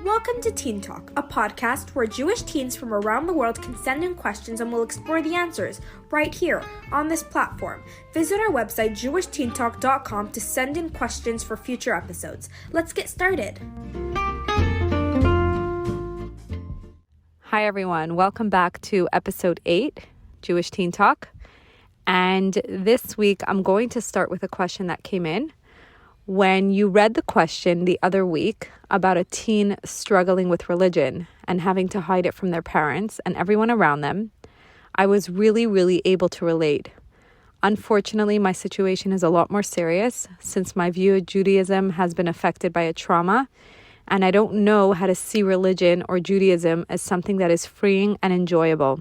Welcome to Teen Talk, a podcast where Jewish teens from around the world can send in questions and we'll explore the answers right here on this platform. Visit our website, jewishteentalk.com, to send in questions for future episodes. Let's get started. Hi, everyone. Welcome back to episode 8, Jewish Teen Talk. And this week, I'm going to start with a question that came in. When you read the question the other week about a teen struggling with religion and having to hide it from their parents and everyone around them, I was really able to relate. Unfortunately, my situation is a lot more serious since my view of Judaism has been affected by a trauma, and I don't know how to see religion or Judaism as something that is freeing and enjoyable.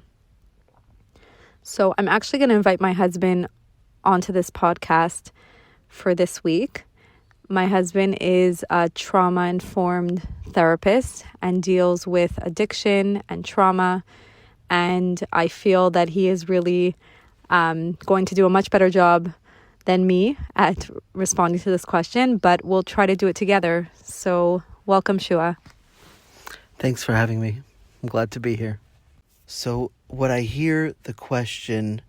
So I'm actually going to invite my husband onto this podcast for this week. My husband is a trauma-informed therapist and deals with addiction and trauma, and I feel that he is really going to do a much better job than me at responding to this question, but we'll try to do it together. So welcome, Shua. Thanks for having me. I'm glad to be here. So what I hear the question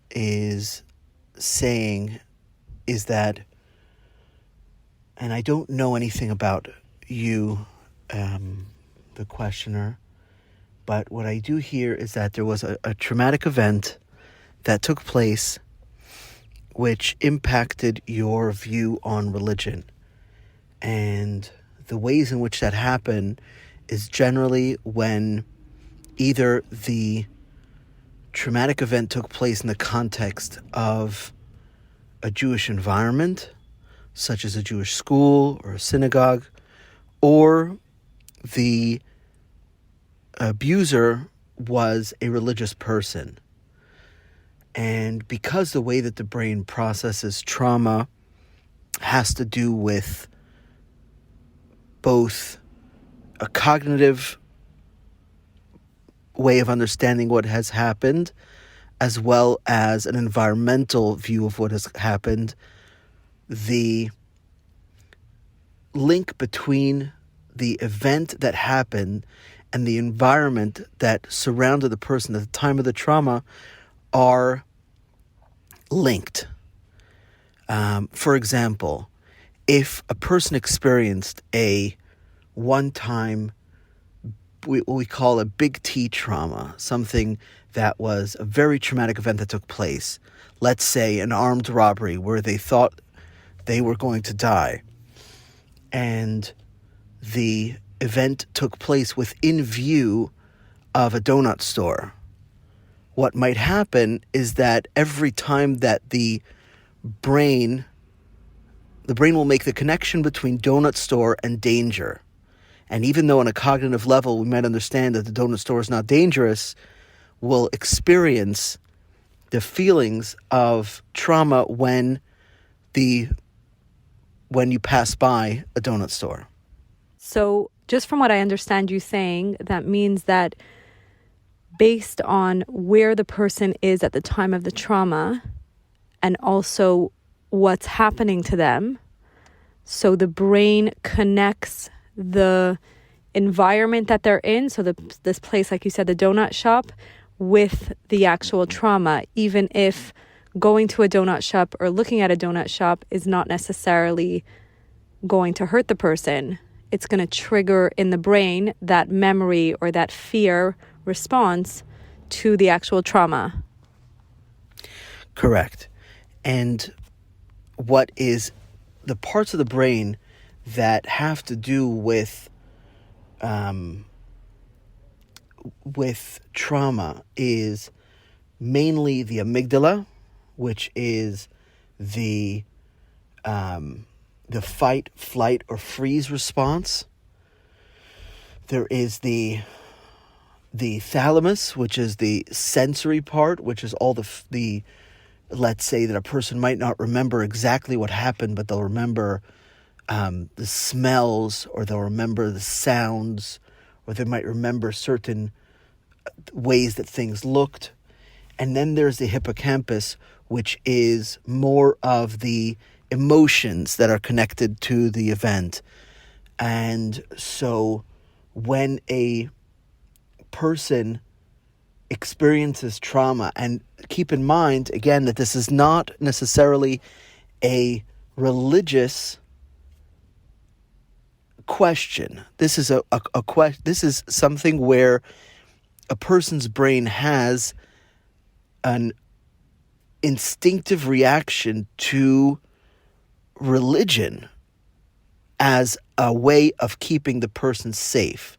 is saying is that, and I don't know anything about you, the questioner, but what I do hear is that there was a traumatic event that took place which impacted your view on religion. And the ways in which that happened is generally when either the traumatic event took place in the context of a Jewish environment, such as a Jewish school or a synagogue, or the abuser was a religious person. And because the way that the brain processes trauma has to do with both a cognitive way of understanding what has happened, as well as an environmental view of what has happened, the link between the event that happened and the environment that surrounded the person at the time of the trauma are linked. For example, if a person experienced a one-time, what we call a big T trauma, something that was a very traumatic event that took place, let's say an armed robbery where they thought they were going to die, and the event took place within view of a donut store, what might happen is that every time that the brain will make the connection between donut store and danger. And even though on a cognitive level we might understand that the donut store is not dangerous, we'll experience the feelings of trauma when you pass by a donut store. So just from what I understand you saying, that means that based on where the person is at the time of the trauma and also what's happening to them, so the brain connects the environment that they're in, so this place, like you said, the donut shop, with the actual trauma, even if going to a donut shop or looking at a donut shop is not necessarily going to hurt the person. It's going to trigger in the brain that memory or that fear response to the actual trauma. Correct. And what is the parts of the brain that have to do with trauma is mainly the amygdala, which is the fight, flight, or freeze response. There is the thalamus, which is the sensory part, which is all the let's say that a person might not remember exactly what happened, but they'll remember the smells, or they'll remember the sounds, or they might remember certain ways that things looked. And then there's the hippocampus, which is more of the emotions that are connected to the event. And so when a person experiences trauma, and keep in mind, again, that this is not necessarily a religious question. This is a question. This is something where a person's brain has an instinctive reaction to religion as a way of keeping the person safe.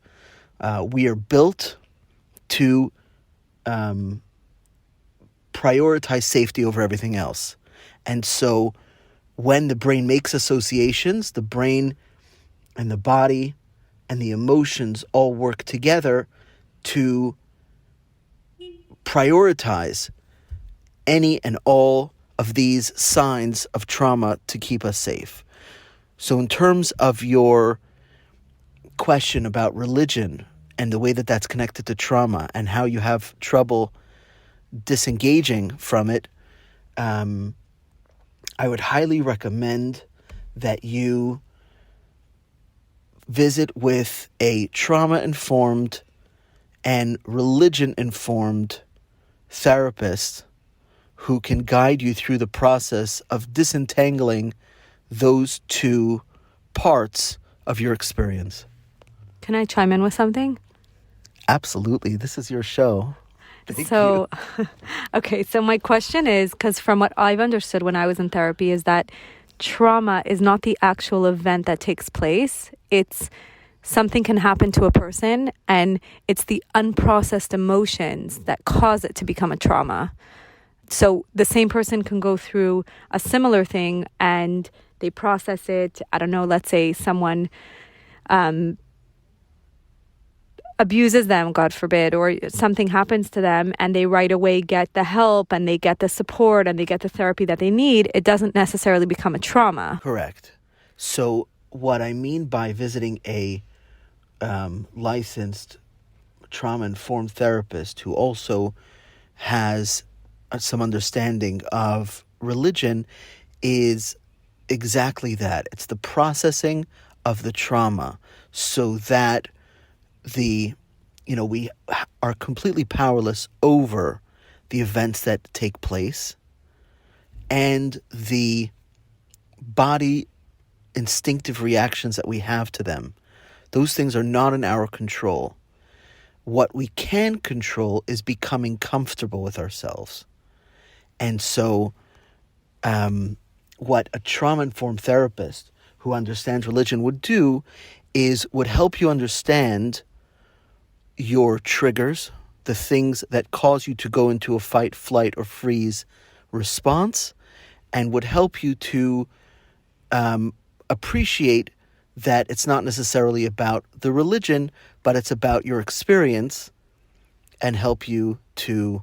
We are built to prioritize safety over everything else. And so when the brain makes associations, the brain and the body and the emotions all work together to prioritize any and all of these signs of trauma to keep us safe. So in terms of your question about religion and the way that that's connected to trauma and how you have trouble disengaging from it, I would highly recommend that you visit with a trauma-informed and religion-informed therapist who can guide you through the process of disentangling those two parts of your experience. Can I chime in with something? Absolutely. This is your show. Thank So, you. okay, so my question is, because from what I've understood when I was in therapy, is that trauma is not the actual event that takes place. It's something can happen to a person, and it's the unprocessed emotions that cause it to become a trauma. So the same person can go through a similar thing and they process it. I don't know, let's say someone abuses them, God forbid, or something happens to them, and they right away get the help and they get the support and they get the therapy that they need. It doesn't necessarily become a trauma. Correct. So what I mean by visiting a licensed trauma-informed therapist who also has some understanding of religion is exactly that. It's the processing of the trauma so that we are completely powerless over the events that take place, and the body instinctive reactions that we have to them. Those things are not in our control. What we can control is becoming comfortable with ourselves. And so what a trauma-informed therapist who understands religion would do is would help you understand your triggers, the things that cause you to go into a fight, flight, or freeze response, and would help you to appreciate that it's not necessarily about the religion, but it's about your experience, and help you to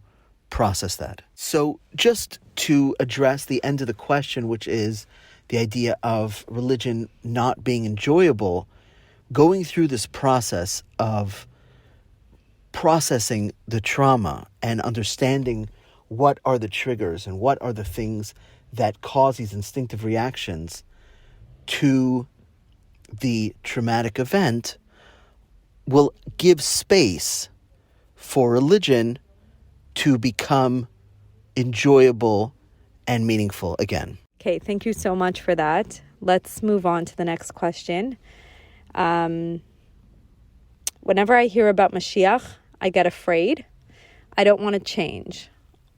process that. So just to address the end of the question, which is the idea of religion not being enjoyable, going through this process of processing the trauma and understanding what are the triggers and what are the things that cause these instinctive reactions to the traumatic event will give space for religion to become enjoyable and meaningful again. Okay, thank you so much for that. Let's move on to the next question. Whenever I hear about Mashiach, I get afraid. I don't want to change.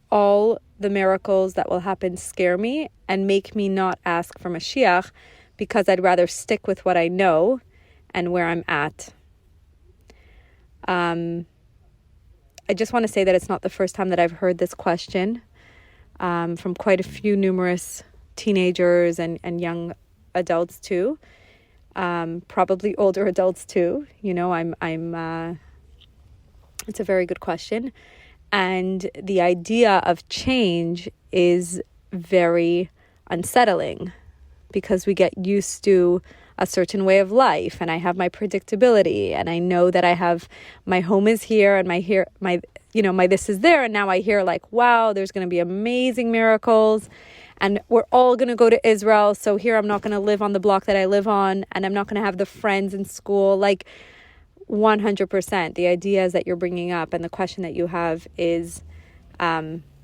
All the miracles that will happen scare me and make me not ask for Mashiach because I'd rather stick with what I know and where I'm at. I just want to say that it's not the first time that I've heard this question from quite a few numerous teenagers and young adults too. Probably older adults too. You know, it's a very good question. And the idea of change is very unsettling because we get used to a certain way of life, and I have my predictability, and I know that I have my home is here and my this is there, and now I hear like, wow, there's going to be amazing miracles. and we're all going to go to Israel. So here I'm not going to live on the block that I live on, and I'm not going to have the friends in school. Like 100%. The ideas that you're bringing up and the question that you have is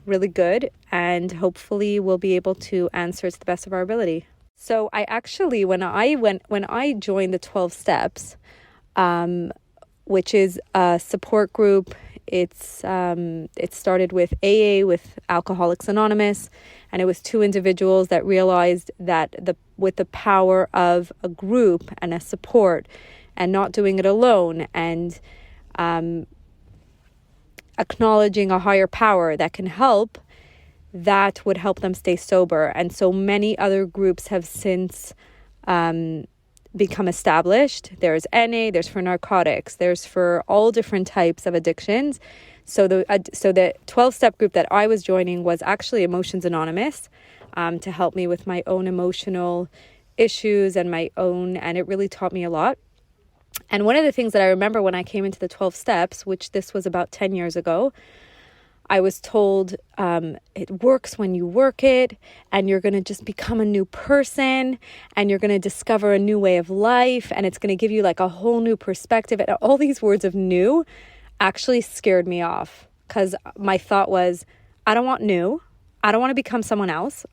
really good, and hopefully we'll be able to answer it to the best of our ability. So I actually, when I joined the 12 Steps, which is a support group, it started with AA, with Alcoholics Anonymous, and it was two individuals that realized that with the power of a group and a support, and not doing it alone, and acknowledging a higher power that can help, that would help them stay sober. And so many other groups have since become established. There's NA, there's for narcotics, there's for all different types of addictions. So the 12-step group that I was joining was actually Emotions Anonymous, to help me with my own emotional issues and it really taught me a lot. And one of the things that I remember when I came into the 12 Steps, which this was about 10 years ago, I was told it works when you work it, and you're going to just become a new person, and you're going to discover a new way of life, and it's going to give you like a whole new perspective. And all these words of new actually scared me off, because my thought was, I don't want new. I don't want to become someone else.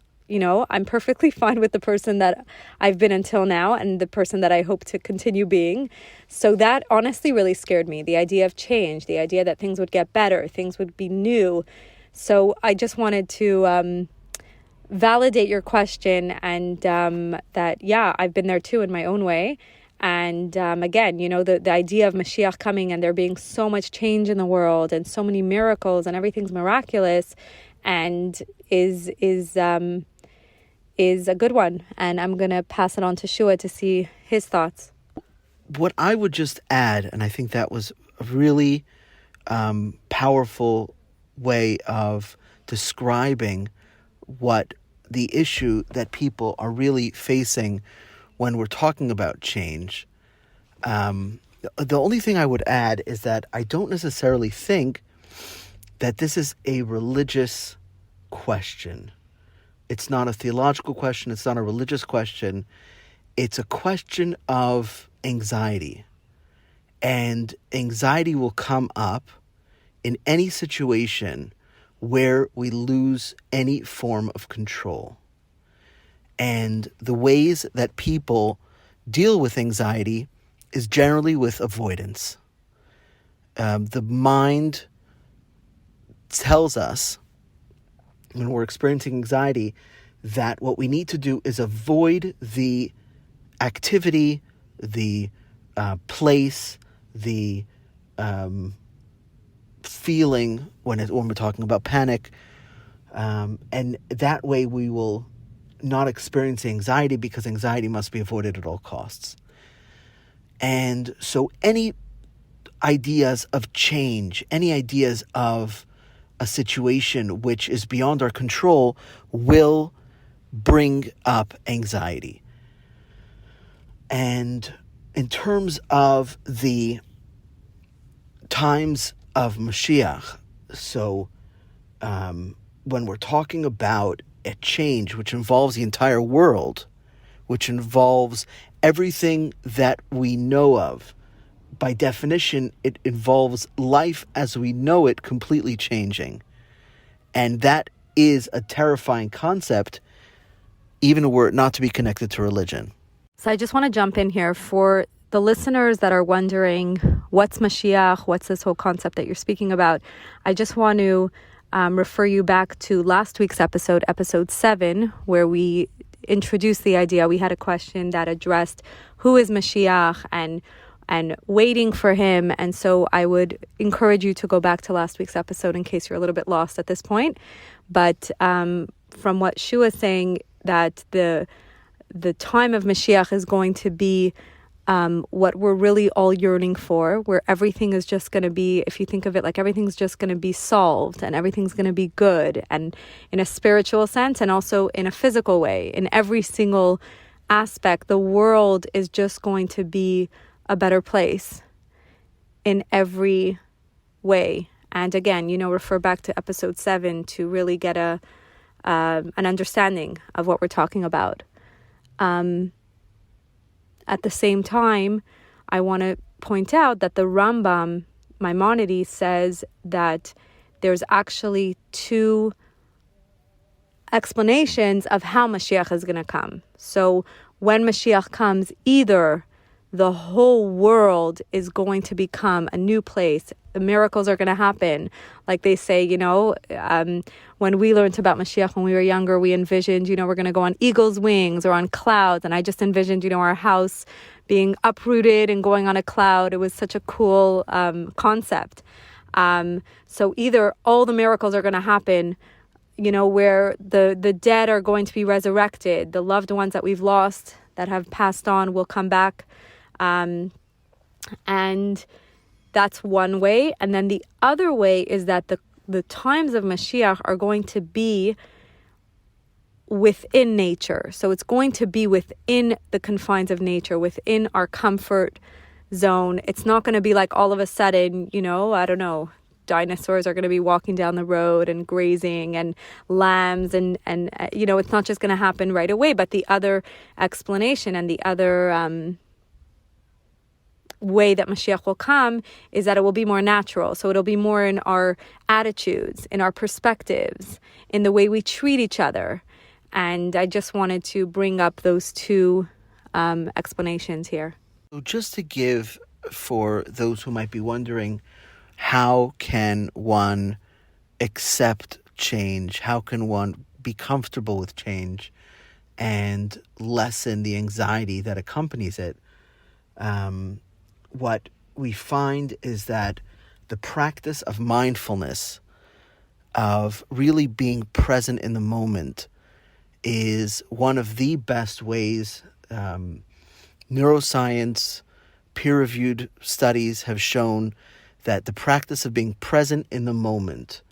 I'm perfectly fine with the person that I've been until now and the person that I hope to continue being. So that honestly really scared me. The idea of change, the idea that things would get better, things would be new. So I just wanted to validate your question, and that, yeah, I've been there too in my own way. And again, the idea of Mashiach coming and there being so much change in the world and so many miracles and everything's miraculous and is a good one. And I'm going to pass it on to Shua to see his thoughts. What I would just add, and I think that was a really powerful way of describing what the issue that people are really facing when we're talking about change. The only thing I would add is that I don't necessarily think that this is a religious question. It's not a theological question. It's not a religious question. It's a question of anxiety. And anxiety will come up in any situation where we lose any form of control. And the ways that people deal with anxiety is generally with avoidance. The mind tells us when we're experiencing anxiety that what we need to do is avoid the activity, the place, the feeling when we're talking about panic, and that way we will not experience anxiety, because anxiety must be avoided at all costs. And so any ideas of change, any ideas of a situation which is beyond our control will bring up anxiety. And in terms of the times of Mashiach, so when we're talking about a change which involves the entire world, which involves everything that we know of, by definition, it involves life as we know it completely changing. And that is a terrifying concept, even were it not to be connected to religion. So I just want to jump in here for the listeners that are wondering, what's Mashiach? What's this whole concept that you're speaking about? I just want to refer you back to last week's episode 7, where we introduced the idea. We had a question that addressed who is Mashiach and waiting for him. And so I would encourage you to go back to last week's episode in case you're a little bit lost at this point. But from what Shua is saying, that the time of Mashiach is going to be what we're really all yearning for, where everything is just going to be, if you think of it like everything's just going to be solved and everything's going to be good, and in a spiritual sense and also in a physical way, in every single aspect, the world is just going to be a better place in every way. And again, refer back to episode 7 to really get a an understanding of what we're talking about. At the same time, I want to point out that the Rambam, Maimonides, says that there's actually two explanations of how Mashiach is going to come. So when Mashiach comes, either the whole world is going to become a new place. The miracles are going to happen. Like they say, when we learned about Mashiach when we were younger, we envisioned, we're going to go on eagle's wings or on clouds. And I just envisioned, our house being uprooted and going on a cloud. It was such a cool concept. So either all the miracles are going to happen, where the dead are going to be resurrected, the loved ones that we've lost that have passed on will come back. And that's one way. And then the other way is that the times of Mashiach are going to be within nature. So it's going to be within the confines of nature, within our comfort zone. It's not going to be like all of a sudden, I don't know, dinosaurs are going to be walking down the road and grazing, and lambs and it's not just going to happen right away. But the other explanation and the other way that Mashiach will come is that it will be more natural. So it'll be more in our attitudes, in our perspectives, in the way we treat each other. And I just wanted to bring up those two explanations here. So just to give, for those who might be wondering, how can one accept change? How can one be comfortable with change and lessen the anxiety that accompanies it? What we find is that the practice of mindfulness, of really being present in the moment, is one of the best ways. Neuroscience, peer-reviewed studies have shown that the practice of being present in the moment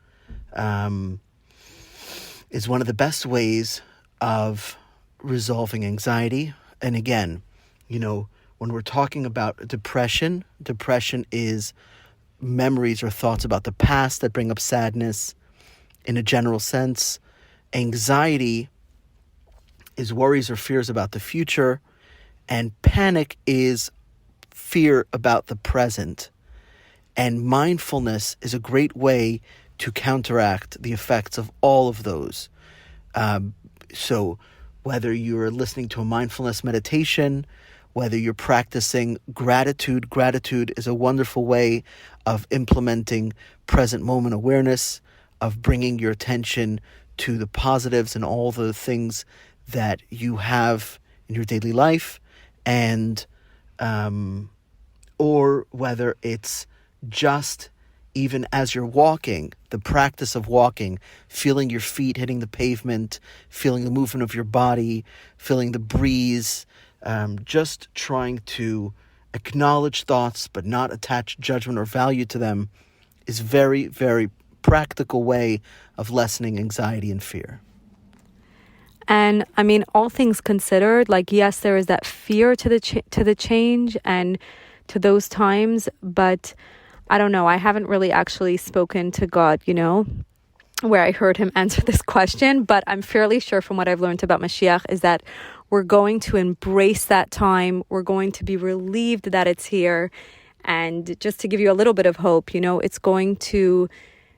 is one of the best ways of resolving anxiety. And again, when we're talking about depression is memories or thoughts about the past that bring up sadness in a general sense. Anxiety is worries or fears about the future, and panic is fear about the present. And mindfulness is a great way to counteract the effects of all of those. So whether you're listening to a mindfulness meditation, whether you're practicing gratitude is a wonderful way of implementing present moment awareness, of bringing your attention to the positives and all the things that you have in your daily life, and or whether it's just even as you're walking, the practice of walking, feeling your feet hitting the pavement, feeling the movement of your body, feeling the breeze, just trying to acknowledge thoughts but not attach judgment or value to them is very, very practical way of lessening anxiety and fear. And I mean, all things considered, yes, there is that fear to the change and to those times, but I don't know, I haven't really actually spoken to God, where I heard him answer this question, but I'm fairly sure from what I've learned about Mashiach is that we're going to embrace that time. We're going to be relieved that it's here. And just to give you a little bit of hope, it's going to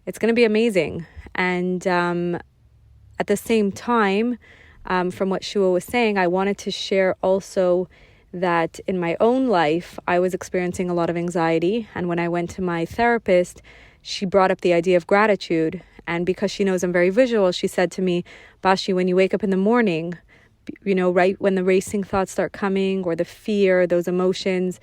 be amazing. And at the same time, from what Shua was saying, I wanted to share also that in my own life, I was experiencing a lot of anxiety. And when I went to my therapist, she brought up the idea of gratitude. And because she knows I'm very visual, she said to me, Bashi, when you wake up in the morning, right when the racing thoughts start coming or the fear, those emotions,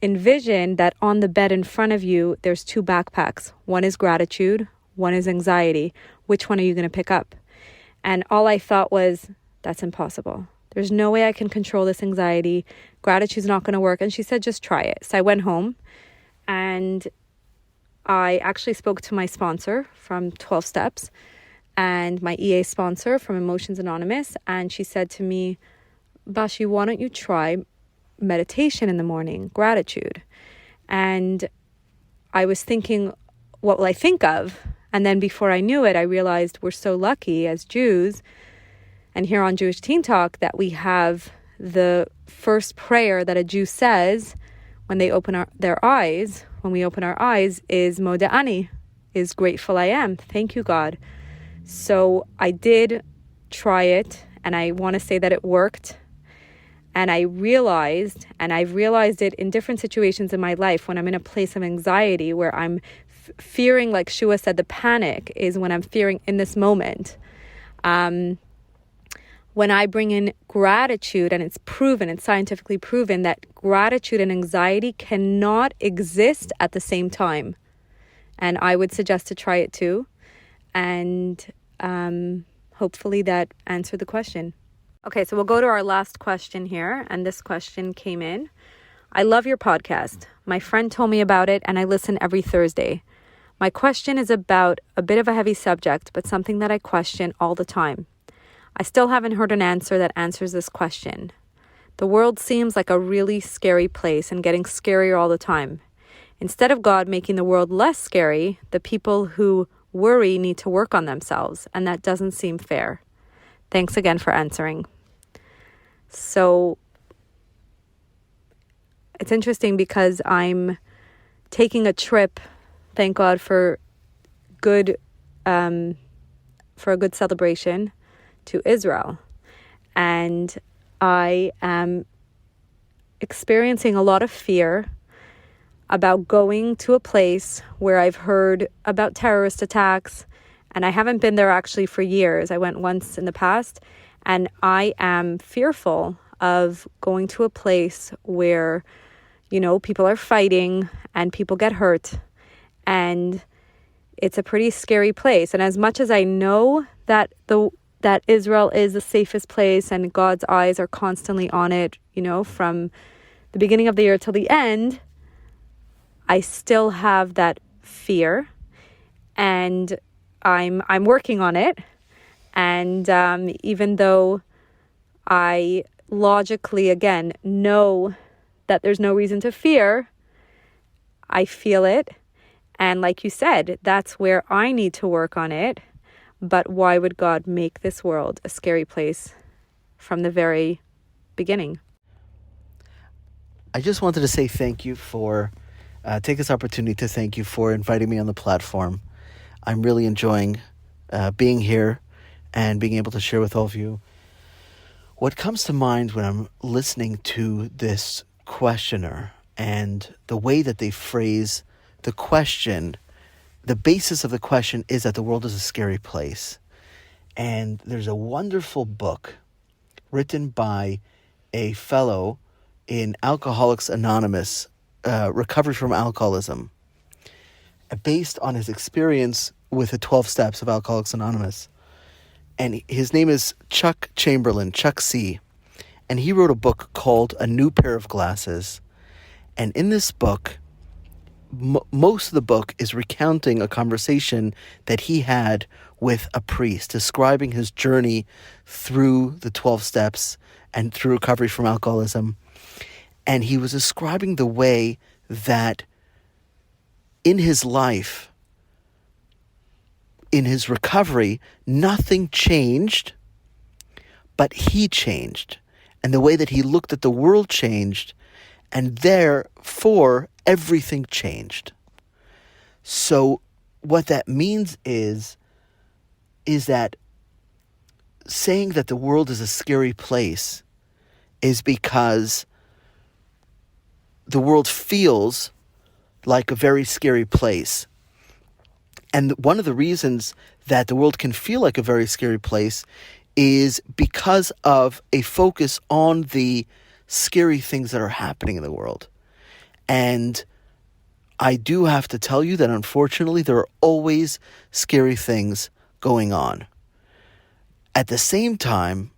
envision that on the bed in front of you, there's two backpacks. One is gratitude, one is anxiety. Which one are you going to pick up? And all I thought was, that's impossible. There's no way I can control this anxiety. Gratitude's not going to work. And she said, just try it. So I went home and I actually spoke to my sponsor from 12 Steps and my EA sponsor from Emotions Anonymous. And she said to me, Bashi, why don't you try meditation in the morning, gratitude? And I was thinking, what will I think of? And then before I knew it, I realized we're so lucky as Jews and here on Jewish Teen Talk that we have the first prayer that a Jew says when they open their eyes, when we open our eyes, is Moda'ani, is grateful I am. Thank you, God. So I did try it, and I want to say that it worked. And I realized, and I've realized it in different situations in my life when I'm in a place of anxiety where I'm fearing, like Shua said, the panic is when I'm fearing in this moment. When I bring in gratitude, and it's proven, it's scientifically proven that gratitude and anxiety cannot exist at the same time. And I would suggest to try it too. And hopefully that answered the question. Okay, so we'll go to our last question here. And this question came in. I love your podcast. My friend told me about it and I listen every Thursday. My question is about a bit of a heavy subject, but something that I question all the time. I still haven't heard an answer that answers this question. The world seems like a really scary place and getting scarier all the time. Instead of God making the world less scary, the people who worry need to work on themselves, and that doesn't seem fair. Thanks again for answering. So it's interesting because I'm taking a trip, thank God for a good celebration, to Israel. And I am experiencing a lot of fear about going to a place where I've heard about terrorist attacks, and I haven't been there actually for years. I went once in the past, and I am fearful of going to a place where, people are fighting and people get hurt, and it's a pretty scary place. And as much as I know that Israel is the safest place and God's eyes are constantly on it, from the beginning of the year till the end, I still have that fear, and I'm working on it. And even though I logically, again, know that there's no reason to fear, I feel it. And like you said, that's where I need to work on it. But why would God make this world a scary place from the very beginning? I just wanted to say thank you for, take this opportunity to thank you for inviting me on the platform. I'm really enjoying being here and being able to share with all of you. What comes to mind when I'm listening to this questioner and the way that they phrase the question, the basis of the question is that the world is a scary place. And there's a wonderful book written by a fellow in Alcoholics Anonymous, recovery from alcoholism, based on his experience with the 12 steps of Alcoholics Anonymous. And his name is Chuck Chamberlain, Chuck C. And he wrote a book called A New Pair of Glasses. And in this book, most of the book is recounting a conversation that he had with a priest, describing his journey through the 12 steps and through recovery from alcoholism. And he was describing the way that in his life, in his recovery, nothing changed, but he changed. And the way that he looked at the world changed, and therefore everything changed. So what that means is that saying that the world is a scary place is because the world feels like a very scary place. And one of the reasons that the world can feel like a very scary place is because of a focus on the scary things that are happening in the world. And I do have to tell you that unfortunately there are always scary things going on. At the same time,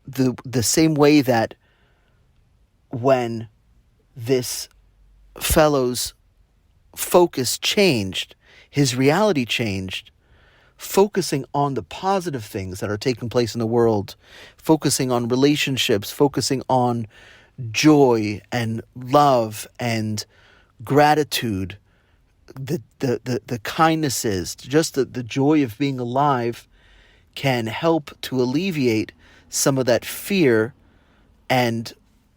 the same way that when this fellow's focus changed, his reality changed, focusing on the positive things that are taking place in the world, focusing on relationships, focusing on joy and love and gratitude, the kindnesses, just the joy of being alive can help to alleviate some of that fear and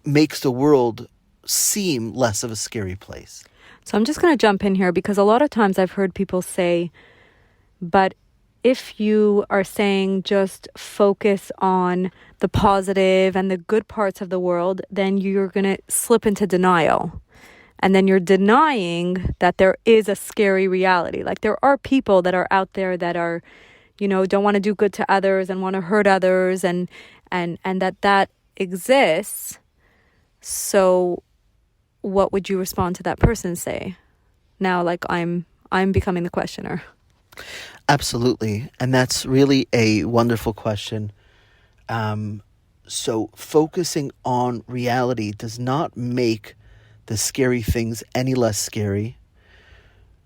makes the world seem less of a scary place. So I'm just going to jump in here because a lot of times I've heard people say, but if you are saying just focus on the positive and the good parts of the world, then you're going to slip into denial. And then you're denying that there is a scary reality. Like there are people that are out there that are, don't want to do good to others and want to hurt others and that exists. So what would you respond to that person say? Now, like I'm becoming the questioner. Absolutely. And that's really a wonderful question. So focusing on reality does not make the scary things any less scary,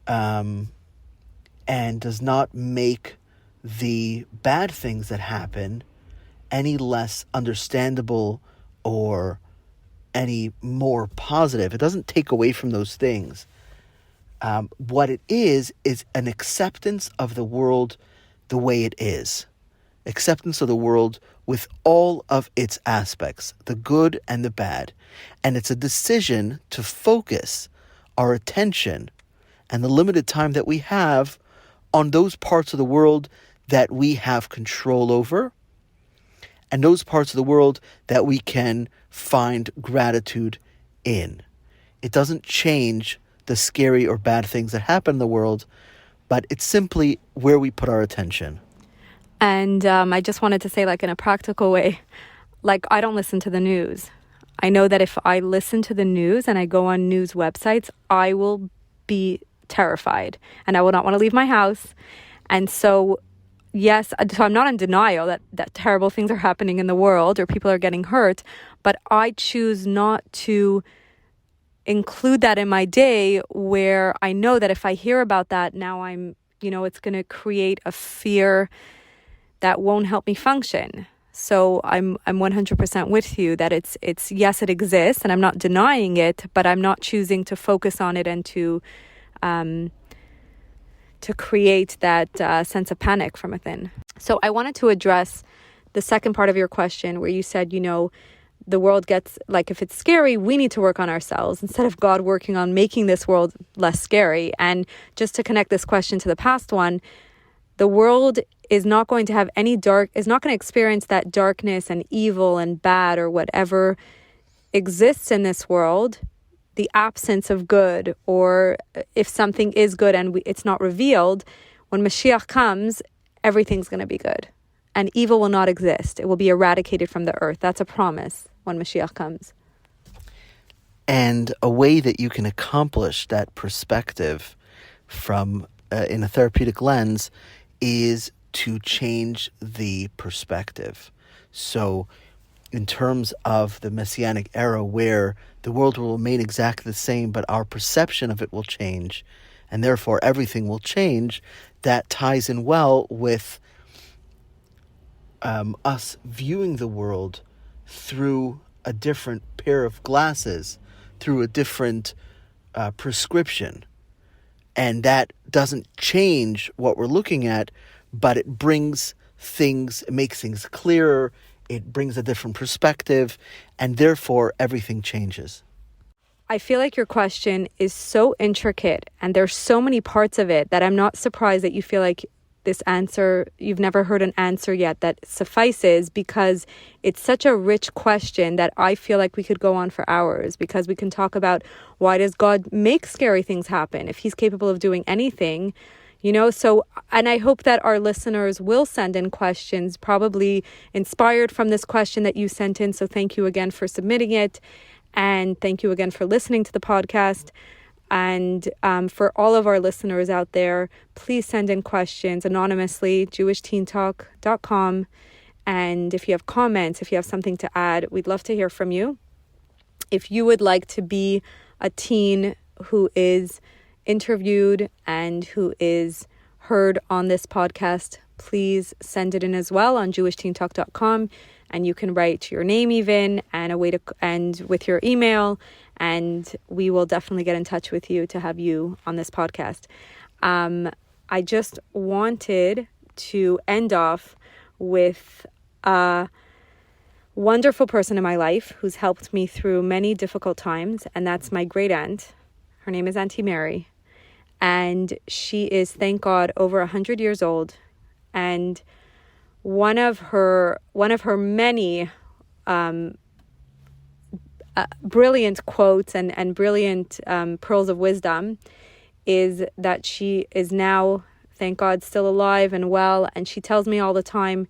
and does not make the bad things that happen any less understandable or any more positive. It doesn't take away from those things. What it is an acceptance of the world the way it is. Acceptance of the world with all of its aspects, the good and the bad. And it's a decision to focus our attention and the limited time that we have on those parts of the world that we have control over, and those parts of the world that we can find gratitude in. It doesn't change the scary or bad things that happen in the world, but it's simply where we put our attention. And I just wanted to say, like, in a practical way, like, I don't listen to the news. I know that if I listen to the news and I go on news websites, I will be terrified and I will not want to leave my house. And so, yes, so I'm not in denial that terrible things are happening in the world or people are getting hurt, but I choose not to include that in my day where I know that if I hear about that, now it's going to create a fear that won't help me function. So I'm 100% with you that it's yes, it exists and I'm not denying it, but I'm not choosing to focus on it and to create that sense of panic from within. So I wanted to address the second part of your question where you said, the world gets, like, if it's scary, we need to work on ourselves instead of God working on making this world less scary. And just to connect this question to the past one, the world is not going to have is not going to experience that darkness and evil and bad or whatever exists in this world, the absence of good, or if something is good and it's not revealed, when Mashiach comes, everything's going to be good. And evil will not exist. It will be eradicated from the earth. That's a promise when Mashiach comes. And a way that you can accomplish that perspective from in a therapeutic lens is to change the perspective. So in terms of the Messianic era where the world will remain exactly the same, but our perception of it will change, and therefore everything will change, that ties in well with us viewing the world through a different pair of glasses, through a different prescription. And that doesn't change what we're looking at, but it makes things clearer, it brings a different perspective, and therefore everything changes. I feel like your question is so intricate and there's so many parts of it that I'm not surprised that you feel like this answer, you've never heard an answer yet that suffices, because it's such a rich question that I feel like we could go on for hours, because we can talk about why does God make scary things happen if he's capable of doing anything, so, and I hope that our listeners will send in questions, probably inspired from this question that you sent in. So thank you again for submitting it. And thank you again for listening to the podcast. And for all of our listeners out there, please send in questions anonymously, jewishteentalk.com. And if you have comments, if you have something to add, we'd love to hear from you. If you would like to be a teen who is interviewed and who is heard on this podcast, please send it in as well on jewishteentalk.com. and you can write your name even and a way to and with your email, and we will definitely get in touch with you to have you on this podcast. I just wanted to end off with a wonderful person in my life who's helped me through many difficult times, and that's my great aunt. Her name is Auntie Mary, and she is, thank God, over 100 years old. And one of her many brilliant quotes and brilliant pearls of wisdom is that she is now, thank God, still alive and well. And she tells me all the time,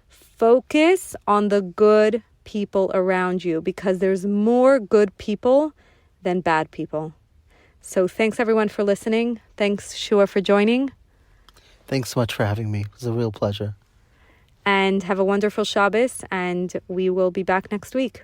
focus on the good people around you, because there's more good people than bad people. So thanks everyone for listening. Thanks, Shua, for joining. Thanks so much for having me. It was a real pleasure. And have a wonderful Shabbos, and we will be back next week.